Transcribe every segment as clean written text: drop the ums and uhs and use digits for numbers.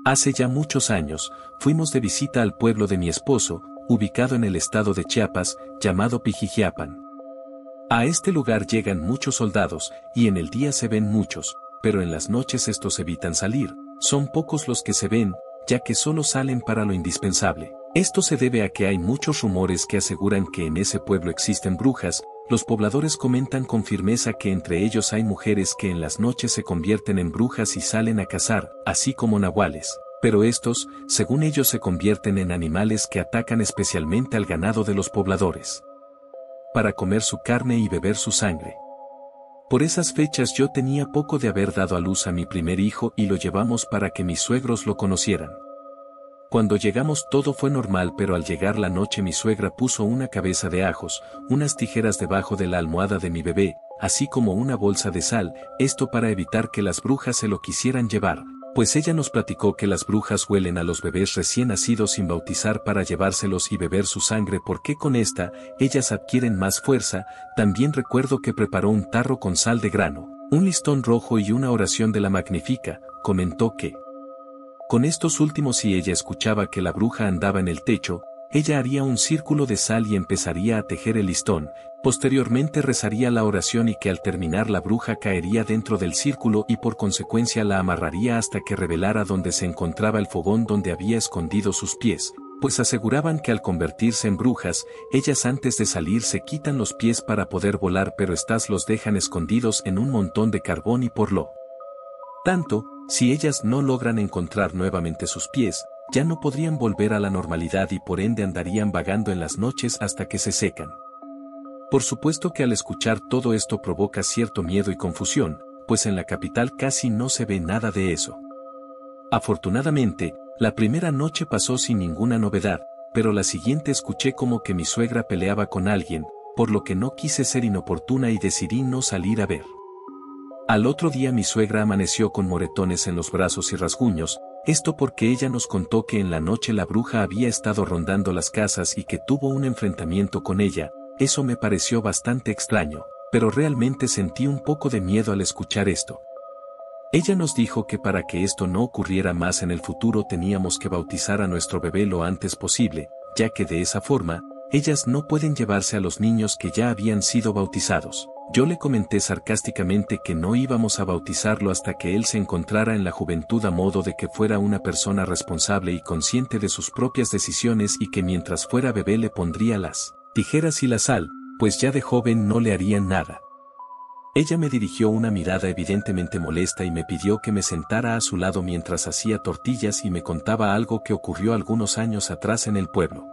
Hace ya muchos años, fuimos de visita al pueblo de mi esposo, ubicado en el estado de Chiapas, llamado Pijijiapan. A este lugar llegan muchos soldados, y en el día se ven muchos, pero en las noches estos evitan salir, son pocos los que se ven, ya que solo salen para lo indispensable. Esto se debe a que hay muchos rumores que aseguran que en ese pueblo existen brujas. Los pobladores comentan con firmeza que entre ellos hay mujeres que en las noches se convierten en brujas y salen a cazar, así como nahuales. Pero estos, según ellos, se convierten en animales que atacan especialmente al ganado de los pobladores, para comer su carne y beber su sangre. Por esas fechas yo tenía poco de haber dado a luz a mi primer hijo y lo llevamos para que mis suegros lo conocieran. Cuando llegamos todo fue normal, pero al llegar la noche mi suegra puso una cabeza de ajos, unas tijeras debajo de la almohada de mi bebé, así como una bolsa de sal, esto para evitar que las brujas se lo quisieran llevar, pues ella nos platicó que las brujas huelen a los bebés recién nacidos sin bautizar para llevárselos y beber su sangre porque con esta, ellas adquieren más fuerza. También recuerdo que preparó un tarro con sal de grano, un listón rojo y una oración de la Magnífica. Comentó que con estos últimos, si ella escuchaba que la bruja andaba en el techo, ella haría un círculo de sal y empezaría a tejer el listón, posteriormente rezaría la oración y que al terminar la bruja caería dentro del círculo y por consecuencia la amarraría hasta que revelara dónde se encontraba el fogón donde había escondido sus pies, pues aseguraban que al convertirse en brujas, ellas antes de salir se quitan los pies para poder volar, pero estas los dejan escondidos en un montón de carbón y por lo tanto, si ellas no logran encontrar nuevamente sus pies, ya no podrían volver a la normalidad y por ende andarían vagando en las noches hasta que se secan. Por supuesto que al escuchar todo esto provoca cierto miedo y confusión, pues en la capital casi no se ve nada de eso. Afortunadamente, la primera noche pasó sin ninguna novedad, pero la siguiente escuché como que mi suegra peleaba con alguien, por lo que no quise ser inoportuna y decidí no salir a ver. Al otro día mi suegra amaneció con moretones en los brazos y rasguños, esto porque ella nos contó que en la noche la bruja había estado rondando las casas y que tuvo un enfrentamiento con ella. Eso me pareció bastante extraño, pero realmente sentí un poco de miedo al escuchar esto. Ella nos dijo que para que esto no ocurriera más en el futuro teníamos que bautizar a nuestro bebé lo antes posible, ya que de esa forma, ellas no pueden llevarse a los niños que ya habían sido bautizados. Yo le comenté sarcásticamente que no íbamos a bautizarlo hasta que él se encontrara en la juventud, a modo de que fuera una persona responsable y consciente de sus propias decisiones, y que mientras fuera bebé le pondría las tijeras y la sal, pues ya de joven no le harían nada. Ella me dirigió una mirada evidentemente molesta y me pidió que me sentara a su lado mientras hacía tortillas y me contaba algo que ocurrió algunos años atrás en el pueblo.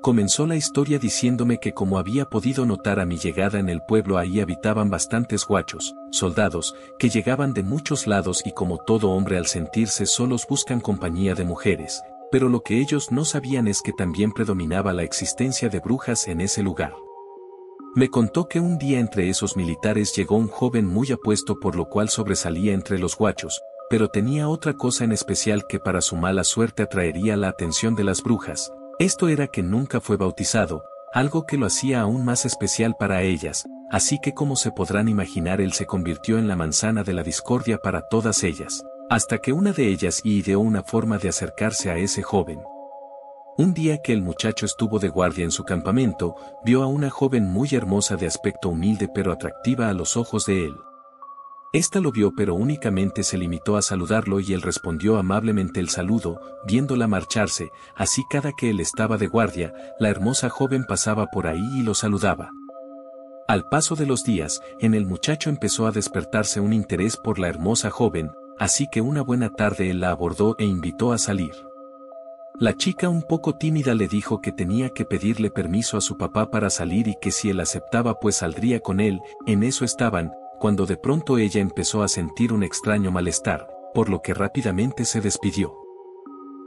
Comenzó la historia diciéndome que como había podido notar a mi llegada en el pueblo, ahí habitaban bastantes guachos, soldados, que llegaban de muchos lados y como todo hombre al sentirse solos buscan compañía de mujeres, pero lo que ellos no sabían es que también predominaba la existencia de brujas en ese lugar. Me contó que un día entre esos militares llegó un joven muy apuesto, por lo cual sobresalía entre los guachos, pero tenía otra cosa en especial que para su mala suerte atraería la atención de las brujas. Esto era que nunca fue bautizado, algo que lo hacía aún más especial para ellas, así que como se podrán imaginar, él se convirtió en la manzana de la discordia para todas ellas, hasta que una de ellas ideó una forma de acercarse a ese joven. Un día que el muchacho estuvo de guardia en su campamento, vio a una joven muy hermosa de aspecto humilde pero atractiva a los ojos de él. Esta lo vio pero únicamente se limitó a saludarlo y él respondió amablemente el saludo, viéndola marcharse, así cada que él estaba de guardia, la hermosa joven pasaba por ahí y lo saludaba. Al paso de los días, en el muchacho empezó a despertarse un interés por la hermosa joven, así que una buena tarde él la abordó e invitó a salir. La chica, un poco tímida, le dijo que tenía que pedirle permiso a su papá para salir y que si él aceptaba pues saldría con él. En eso estaban, cuando de pronto ella empezó a sentir un extraño malestar, por lo que rápidamente se despidió.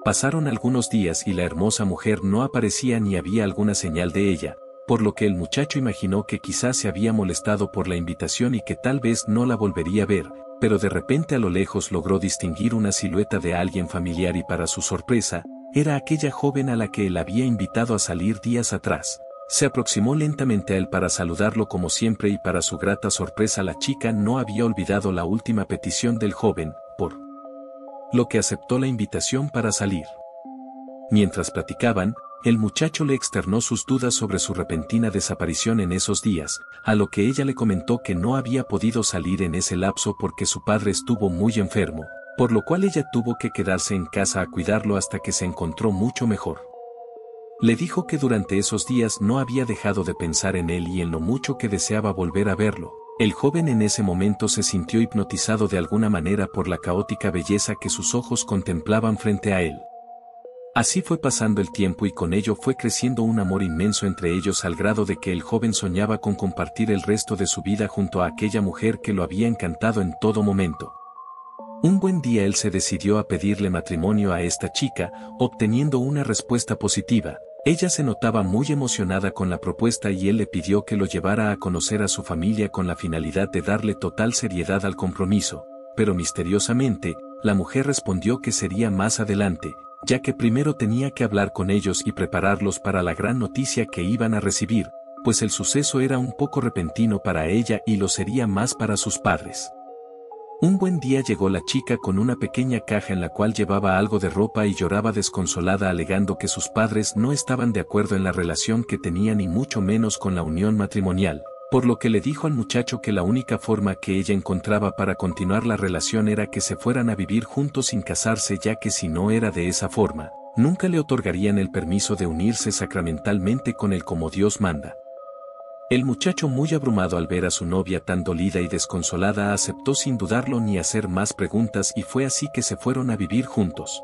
Pasaron algunos días y la hermosa mujer no aparecía ni había alguna señal de ella, por lo que el muchacho imaginó que quizás se había molestado por la invitación y que tal vez no la volvería a ver, pero de repente a lo lejos logró distinguir una silueta de alguien familiar y para su sorpresa, era aquella joven a la que él había invitado a salir días atrás. Se aproximó lentamente a él para saludarlo como siempre y para su grata sorpresa la chica no había olvidado la última petición del joven, por lo que aceptó la invitación para salir. Mientras platicaban, el muchacho le externó sus dudas sobre su repentina desaparición en esos días, a lo que ella le comentó que no había podido salir en ese lapso porque su padre estuvo muy enfermo, por lo cual ella tuvo que quedarse en casa a cuidarlo hasta que se encontró mucho mejor. Le dijo que durante esos días no había dejado de pensar en él y en lo mucho que deseaba volver a verlo. El joven en ese momento se sintió hipnotizado de alguna manera por la caótica belleza que sus ojos contemplaban frente a él. Así fue pasando el tiempo y con ello fue creciendo un amor inmenso entre ellos al grado de que el joven soñaba con compartir el resto de su vida junto a aquella mujer que lo había encantado en todo momento. Un buen día él se decidió a pedirle matrimonio a esta chica, obteniendo una respuesta positiva. Ella se notaba muy emocionada con la propuesta y él le pidió que lo llevara a conocer a su familia con la finalidad de darle total seriedad al compromiso, pero misteriosamente, la mujer respondió que sería más adelante, ya que primero tenía que hablar con ellos y prepararlos para la gran noticia que iban a recibir, pues el suceso era un poco repentino para ella y lo sería más para sus padres. Un buen día llegó la chica con una pequeña caja en la cual llevaba algo de ropa y lloraba desconsolada alegando que sus padres no estaban de acuerdo en la relación que tenían y mucho menos con la unión matrimonial, por lo que le dijo al muchacho que la única forma que ella encontraba para continuar la relación era que se fueran a vivir juntos sin casarse, ya que si no era de esa forma, nunca le otorgarían el permiso de unirse sacramentalmente con él como Dios manda. El muchacho, muy abrumado al ver a su novia tan dolida y desconsolada, aceptó sin dudarlo ni hacer más preguntas y fue así que se fueron a vivir juntos.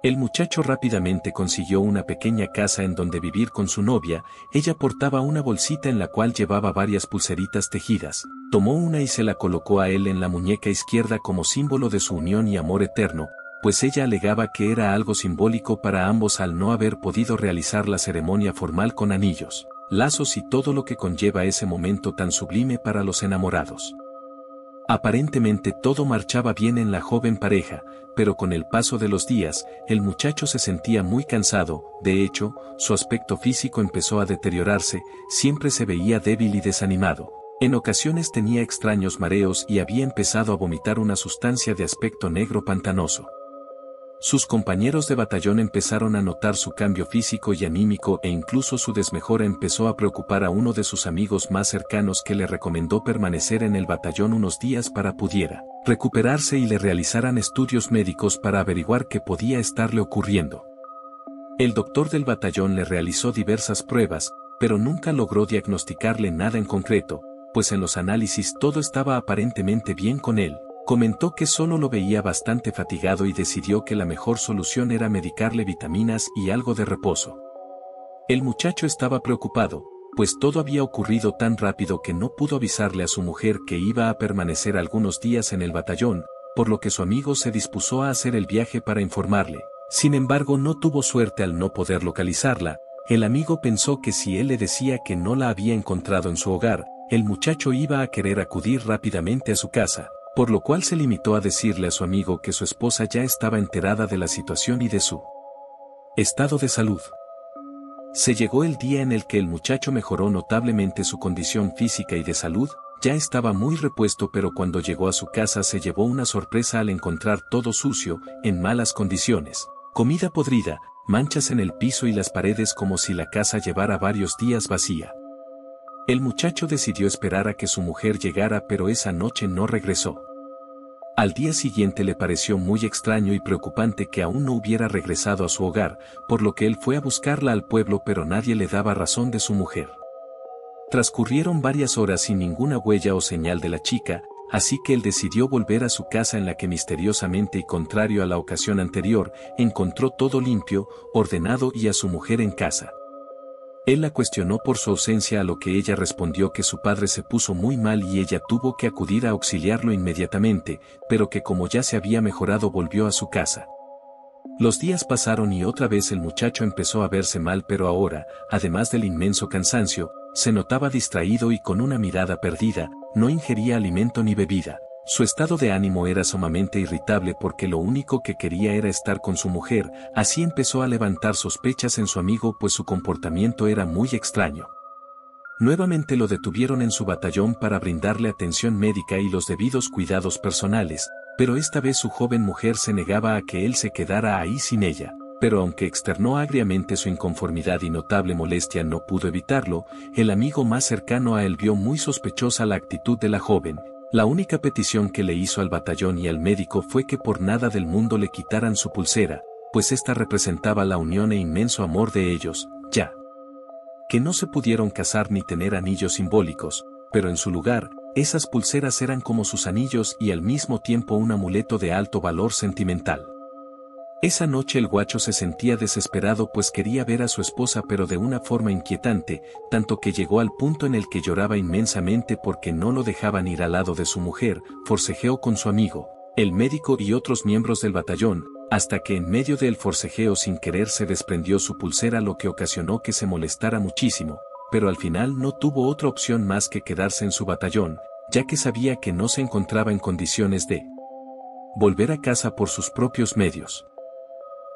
El muchacho rápidamente consiguió una pequeña casa en donde vivir con su novia. Ella portaba una bolsita en la cual llevaba varias pulseritas tejidas, tomó una y se la colocó a él en la muñeca izquierda como símbolo de su unión y amor eterno, pues ella alegaba que era algo simbólico para ambos al no haber podido realizar la ceremonia formal con anillos, lazos y todo lo que conlleva ese momento tan sublime para los enamorados. Aparentemente todo marchaba bien en la joven pareja, pero con el paso de los días, el muchacho se sentía muy cansado. De hecho, su aspecto físico empezó a deteriorarse, siempre se veía débil y desanimado. En ocasiones tenía extraños mareos y había empezado a vomitar una sustancia de aspecto negro pantanoso. Sus compañeros de batallón empezaron a notar su cambio físico y anímico e incluso su desmejora empezó a preocupar a uno de sus amigos más cercanos, que le recomendó permanecer en el batallón unos días para pudiera recuperarse y le realizaran estudios médicos para averiguar qué podía estarle ocurriendo. El doctor del batallón le realizó diversas pruebas, pero nunca logró diagnosticarle nada en concreto, pues en los análisis todo estaba aparentemente bien con él. Comentó que solo lo veía bastante fatigado y decidió que la mejor solución era medicarle vitaminas y algo de reposo. El muchacho estaba preocupado, pues todo había ocurrido tan rápido que no pudo avisarle a su mujer que iba a permanecer algunos días en el batallón, por lo que su amigo se dispuso a hacer el viaje para informarle. Sin embargo, no tuvo suerte al no poder localizarla. El amigo pensó que si él le decía que no la había encontrado en su hogar, el muchacho iba a querer acudir rápidamente a su casa, por lo cual se limitó a decirle a su amigo que su esposa ya estaba enterada de la situación y de su estado de salud. Se llegó el día en el que el muchacho mejoró notablemente su condición física y de salud, ya estaba muy repuesto, pero cuando llegó a su casa se llevó una sorpresa al encontrar todo sucio, en malas condiciones, comida podrida, manchas en el piso y las paredes como si la casa llevara varios días vacía. El muchacho decidió esperar a que su mujer llegara, pero esa noche no regresó. Al día siguiente le pareció muy extraño y preocupante que aún no hubiera regresado a su hogar, por lo que él fue a buscarla al pueblo, pero nadie le daba razón de su mujer. Transcurrieron varias horas sin ninguna huella o señal de la chica, así que él decidió volver a su casa, en la que misteriosamente y contrario a la ocasión anterior, encontró todo limpio, ordenado y a su mujer en casa. Él la cuestionó por su ausencia, a lo que ella respondió que su padre se puso muy mal y ella tuvo que acudir a auxiliarlo inmediatamente, pero que como ya se había mejorado volvió a su casa. Los días pasaron y otra vez el muchacho empezó a verse mal, pero ahora, además del inmenso cansancio, se notaba distraído y con una mirada perdida, no ingería alimento ni bebida. Su estado de ánimo era sumamente irritable porque lo único que quería era estar con su mujer. Así empezó a levantar sospechas en su amigo, pues su comportamiento era muy extraño. Nuevamente lo detuvieron en su batallón para brindarle atención médica y los debidos cuidados personales, pero esta vez su joven mujer se negaba a que él se quedara ahí sin ella. Pero aunque externó agriamente su inconformidad y notable molestia, no pudo evitarlo. El amigo más cercano a él vio muy sospechosa la actitud de la joven. La única petición que le hizo al batallón y al médico fue que por nada del mundo le quitaran su pulsera, pues esta representaba la unión e inmenso amor de ellos, ya que no se pudieron casar ni tener anillos simbólicos, pero en su lugar, esas pulseras eran como sus anillos y al mismo tiempo un amuleto de alto valor sentimental. Esa noche el guacho se sentía desesperado pues quería ver a su esposa pero de una forma inquietante, tanto que llegó al punto en el que lloraba inmensamente porque no lo dejaban ir al lado de su mujer. Forcejeó con su amigo, el médico y otros miembros del batallón, hasta que en medio del forcejeo sin querer se desprendió su pulsera, lo que ocasionó que se molestara muchísimo, pero al final no tuvo otra opción más que quedarse en su batallón, ya que sabía que no se encontraba en condiciones de volver a casa por sus propios medios.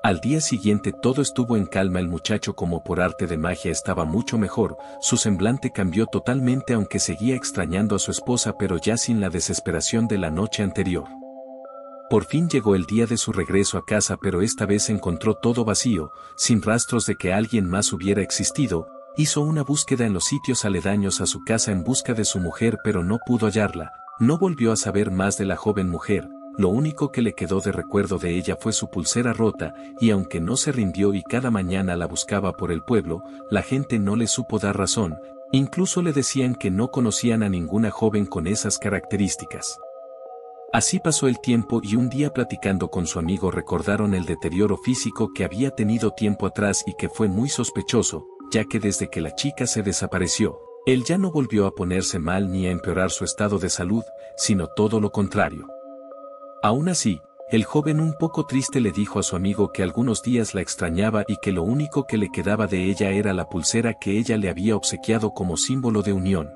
Al día siguiente todo estuvo en calma, el muchacho como por arte de magia estaba mucho mejor, su semblante cambió totalmente aunque seguía extrañando a su esposa pero ya sin la desesperación de la noche anterior. Por fin llegó el día de su regreso a casa pero esta vez encontró todo vacío, sin rastros de que alguien más hubiera existido. Hizo una búsqueda en los sitios aledaños a su casa en busca de su mujer pero no pudo hallarla, no volvió a saber más de la joven mujer. Lo único que le quedó de recuerdo de ella fue su pulsera rota, y aunque no se rindió y cada mañana la buscaba por el pueblo, la gente no le supo dar razón, incluso le decían que no conocían a ninguna joven con esas características. Así pasó el tiempo y un día platicando con su amigo recordaron el deterioro físico que había tenido tiempo atrás y que fue muy sospechoso, ya que desde que la chica se desapareció, él ya no volvió a ponerse mal ni a empeorar su estado de salud, sino todo lo contrario. Aún así, el joven un poco triste le dijo a su amigo que algunos días la extrañaba y que lo único que le quedaba de ella era la pulsera que ella le había obsequiado como símbolo de unión.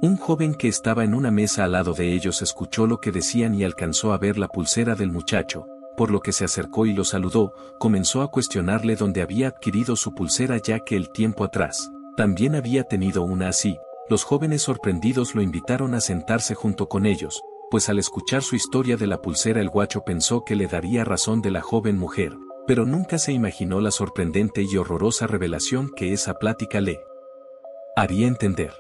Un joven que estaba en una mesa al lado de ellos escuchó lo que decían y alcanzó a ver la pulsera del muchacho, por lo que se acercó y lo saludó. Comenzó a cuestionarle dónde había adquirido su pulsera ya que el tiempo atrás también había tenido una así. Los jóvenes sorprendidos lo invitaron a sentarse junto con ellos, pues al escuchar su historia de la pulsera el guacho pensó que le daría razón de la joven mujer, pero nunca se imaginó la sorprendente y horrorosa revelación que esa plática le haría entender.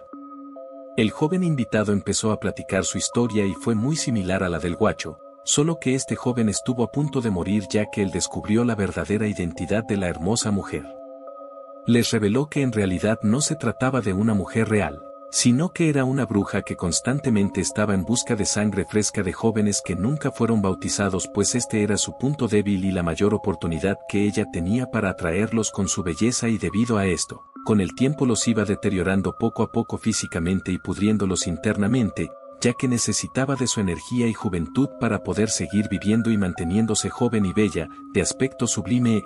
El joven invitado empezó a platicar su historia y fue muy similar a la del guacho, solo que este joven estuvo a punto de morir ya que él descubrió la verdadera identidad de la hermosa mujer. Les reveló que en realidad no se trataba de una mujer real, sino que era una bruja que constantemente estaba en busca de sangre fresca de jóvenes que nunca fueron bautizados, pues este era su punto débil y la mayor oportunidad que ella tenía para atraerlos con su belleza, y debido a esto, con el tiempo los iba deteriorando poco a poco físicamente y pudriéndolos internamente, ya que necesitaba de su energía y juventud para poder seguir viviendo y manteniéndose joven y bella, de aspecto sublime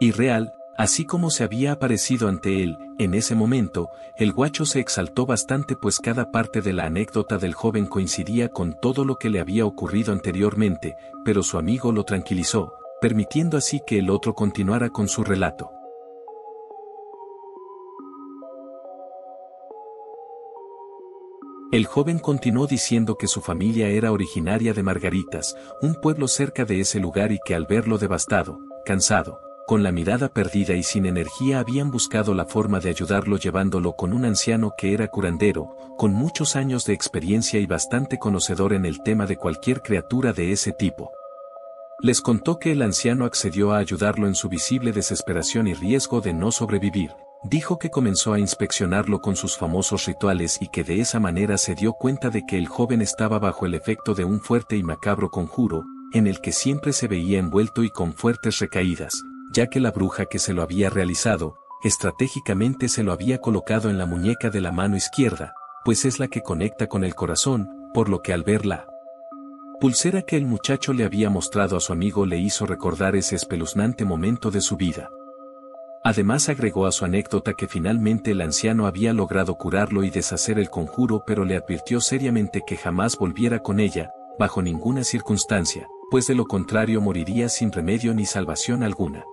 y real. Así como se había aparecido ante él, en ese momento, el guacho se exaltó bastante pues cada parte de la anécdota del joven coincidía con todo lo que le había ocurrido anteriormente, pero su amigo lo tranquilizó, permitiendo así que el otro continuara con su relato. El joven continuó diciendo que su familia era originaria de Margaritas, un pueblo cerca de ese lugar, y que al verlo devastado, cansado, con la mirada perdida y sin energía habían buscado la forma de ayudarlo llevándolo con un anciano que era curandero, con muchos años de experiencia y bastante conocedor en el tema de cualquier criatura de ese tipo. Les contó que el anciano accedió a ayudarlo en su visible desesperación y riesgo de no sobrevivir. Dijo que comenzó a inspeccionarlo con sus famosos rituales y que de esa manera se dio cuenta de que el joven estaba bajo el efecto de un fuerte y macabro conjuro, en el que siempre se veía envuelto y con fuertes recaídas, ya que la bruja que se lo había realizado, estratégicamente se lo había colocado en la muñeca de la mano izquierda, pues es la que conecta con el corazón, por lo que al ver la pulsera que el muchacho le había mostrado a su amigo le hizo recordar ese espeluznante momento de su vida. Además agregó a su anécdota que finalmente el anciano había logrado curarlo y deshacer el conjuro, pero le advirtió seriamente que jamás volviera con ella, bajo ninguna circunstancia, pues de lo contrario moriría sin remedio ni salvación alguna.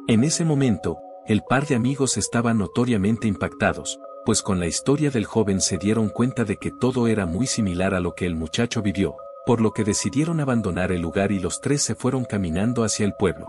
En ese momento, el par de amigos estaban notoriamente impactados, pues con la historia del joven se dieron cuenta de que todo era muy similar a lo que el muchacho vivió. por lo que decidieron abandonar el lugar y los tres se fueron caminando hacia el pueblo.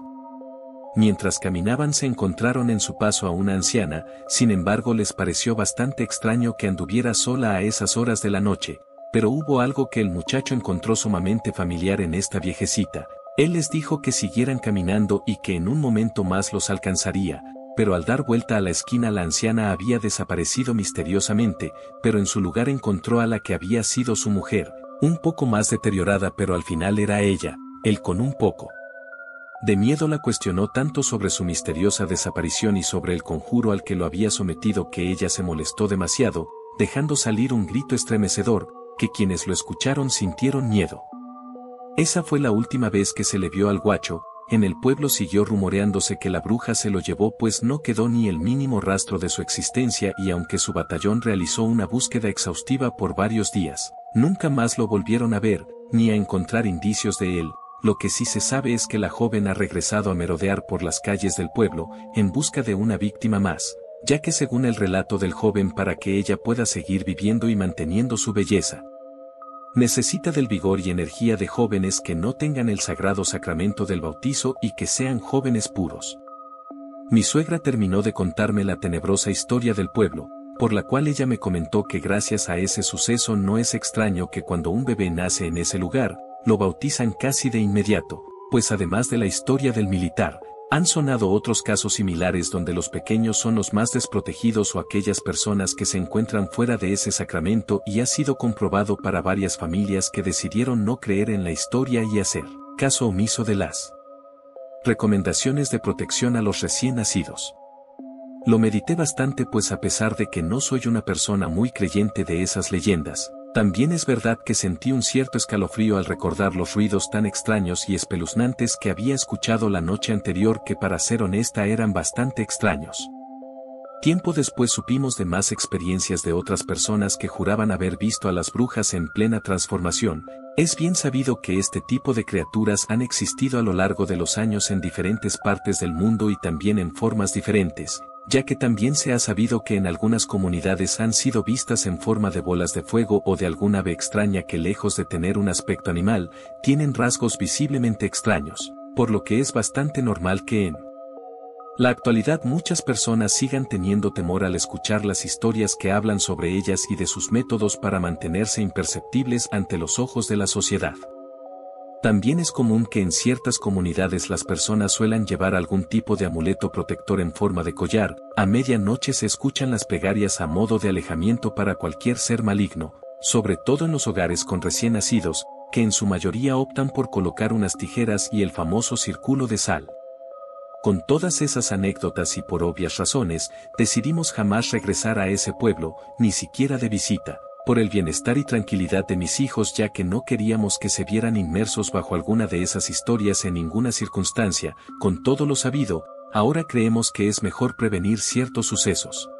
Mientras caminaban se encontraron en su paso a una anciana, sin embargo les pareció bastante extraño que anduviera sola a esas horas de la noche, pero hubo algo que el muchacho encontró sumamente familiar en esta viejecita. Él les dijo que siguieran caminando y que en un momento más los alcanzaría, pero al dar vuelta a la esquina la anciana había desaparecido misteriosamente, pero en su lugar encontró a la que había sido su mujer, un poco más deteriorada pero al final era ella, él con un poco de miedo la cuestionó tanto sobre su misteriosa desaparición y sobre el conjuro al que lo había sometido que ella se molestó demasiado, dejando salir un grito estremecedor, que quienes lo escucharon sintieron miedo. Esa fue la última vez que se le vio al guacho. En el pueblo siguió rumoreándose que la bruja se lo llevó pues no quedó ni el mínimo rastro de su existencia y aunque su batallón realizó una búsqueda exhaustiva por varios días, nunca más lo volvieron a ver, ni a encontrar indicios de él. Lo que sí se sabe es que la joven ha regresado a merodear por las calles del pueblo, en busca de una víctima más, ya que según el relato del joven para que ella pueda seguir viviendo y manteniendo su belleza, necesita del vigor y energía de jóvenes que no tengan el sagrado sacramento del bautizo y que sean jóvenes puros. Mi suegra terminó de contarme la tenebrosa historia del pueblo, por la cual ella me comentó que gracias a ese suceso no es extraño que cuando un bebé nace en ese lugar, lo bautizan casi de inmediato, pues además de la historia del militar, han sonado otros casos similares donde los pequeños son los más desprotegidos o aquellas personas que se encuentran fuera de ese sacramento y ha sido comprobado para varias familias que decidieron no creer en la historia y hacer caso omiso de las recomendaciones de protección a los recién nacidos. Lo medité bastante pues a pesar de que no soy una persona muy creyente de esas leyendas, también es verdad que sentí un cierto escalofrío al recordar los ruidos tan extraños y espeluznantes que había escuchado la noche anterior que para ser honesta eran bastante extraños. Tiempo después supimos de más experiencias de otras personas que juraban haber visto a las brujas en plena transformación. Es bien sabido que este tipo de criaturas han existido a lo largo de los años en diferentes partes del mundo y también en formas diferentes, ya que también se ha sabido que en algunas comunidades han sido vistas en forma de bolas de fuego o de algún ave extraña que lejos de tener un aspecto animal, tienen rasgos visiblemente extraños, por lo que es bastante normal que en la actualidad muchas personas sigan teniendo temor al escuchar las historias que hablan sobre ellas y de sus métodos para mantenerse imperceptibles ante los ojos de la sociedad. También es común que en ciertas comunidades las personas suelan llevar algún tipo de amuleto protector en forma de collar. A medianoche se escuchan las plegarias a modo de alejamiento para cualquier ser maligno, sobre todo en los hogares con recién nacidos, que en su mayoría optan por colocar unas tijeras y el famoso círculo de sal. Con todas esas anécdotas y por obvias razones, decidimos jamás regresar a ese pueblo, ni siquiera de visita, por el bienestar y tranquilidad de mis hijos ya que no queríamos que se vieran inmersos bajo alguna de esas historias en ninguna circunstancia. Con todo lo sabido, ahora creemos que es mejor prevenir ciertos sucesos.